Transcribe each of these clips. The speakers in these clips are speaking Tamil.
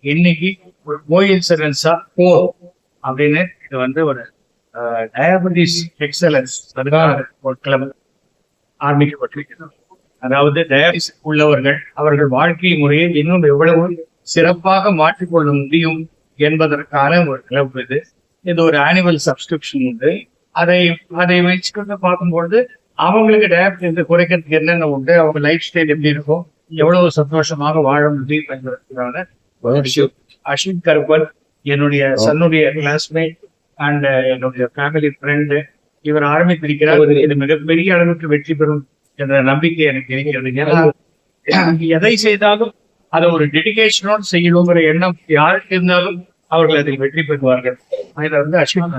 இன்னைக்கு ஒரு கோயின்சிடன்ஸா அப்படின்னு இது வந்து ஒரு டயபெட்டிஸ் எக்ஸலன்ஸ் ஒரு கிளப் ஆரம்பிக்கப்பட்டிருக்கிறது. அதாவது டயாலிசிஸ் உள்ளவர்கள் அவர்கள் வாழ்க்கை முறையை இன்னும் எவ்வளவு சிறப்பாக மாற்றிக்கொள்ள முடியும் என்பதற்கான ஒரு கிளப் இது. இது ஒரு ஆனுவல் சப்ஸ்கிரிப்ஷன் உண்டு. அதை வச்சுக்கிட்டு பார்க்கும்பொழுது அவங்களுக்கு டயாபெட்டிஸ் குறைக்கிறதுக்கு என்னென்ன உண்டு, அவங்க லைஃப் ஸ்டைல் எப்படி இருக்கும், எவ்வளவு சந்தோஷமாக வாழ முடியும் என்பதற்கான அஸ்வின் கருப்பன் என்னுடைய சன்னுடைய கிளாஸ்மேட் அண்ட் என்னுடைய ஃபேமிலி ஃப்ரெண்டு இவர் ஆரம்பித்திருக்கிறார். இது மிகப்பெரிய அளவுக்கு வெற்றி பெறும் என்ற நம்பிக்கை எனக்கு இருக்கிறது. ஏன்னா எதை செய்தாலும் அதை ஒரு டெடிகேஷனோடு செய்யணுங்கிற எண்ணம் யாருக்கு இருந்தாலும் அவர்கள் அதில் வெற்றி பெறுவார்கள். அதில் வந்து அஸ்வின்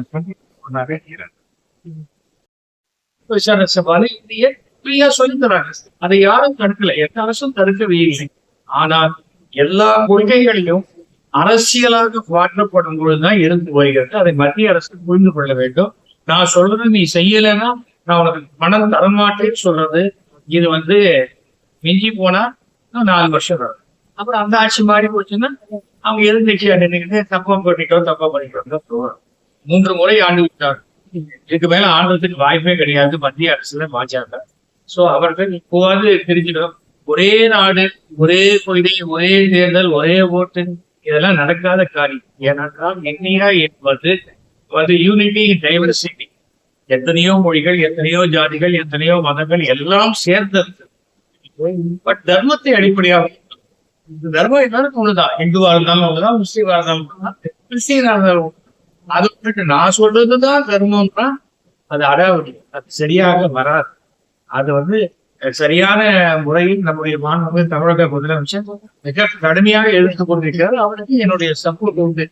சொல்லி தராங்க. அதை யாரும் தடுக்கல, எந்த அரசும் தடுக்கவே இல்லை. ஆனால் எல்லா கொள்கைகளிலும் அரசியலாக மாற்றப்படும் பொழுதுதான் இருந்து வருகிறது. அதை மத்திய அரசு புரிந்து கொள்ள வேண்டும். நான் சொல்றது நீ செய்யலைன்னா நான் உனக்கு பணம் தரமாட்டேன்னு சொல்றது, இது வந்து மிஞ்சி போனா 4 வருஷம் வரும். அப்புறம் அந்த ஆட்சி மாறி போச்சுன்னா அவங்க எதிர்கட்சி நின்றுக்கிட்டு தப்பா பண்ணிட்டோம். 3 முறை ஆண்டு விட்டார். இதுக்கு மேல ஆண்டுறதுக்கு வாய்ப்பே கிடையாது மத்திய அரசுல பாஜக. சோ அவர்கள் இப்போது தெரிஞ்சிடும், ஒரே நாடு, ஒரே கொள்கை, ஒரே தேர்தல், ஒரே ஓட்டு, இதெல்லாம் நடக்காத காரியம். ஏனென்றால் இந்தியா என்பது யூனிட்டி டைவர்சிட்டி, எத்தனையோ மொழிகள், எத்தனையோ ஜாதிகள், எத்தனையோ மதங்கள் எல்லாம் சேர்ந்தது. பட் தர்மத்தை அடிப்படையாக தர்மம் எல்லாருக்கும் ஒண்ணுதான். இந்துவா இருந்தாலும் ஒண்ணுதான், முஸ்லீமா இருந்தாலும் ஒண்ணுதான், கிறிஸ்டியனா இருந்தாலும். அது வந்துட்டு நான் சொல்றதுதான் தர்மம்னா அது அடாவடி, அது சரியாக வராது. அது சரியான முறையில் நம்முடைய மாண்புமிகு தமிழக முதலமைச்சர் மிக கடுமையாக எடுத்துக் கொண்டிருக்கிறார். அவருக்கு என்னுடைய சப்போர்ட் உண்டு.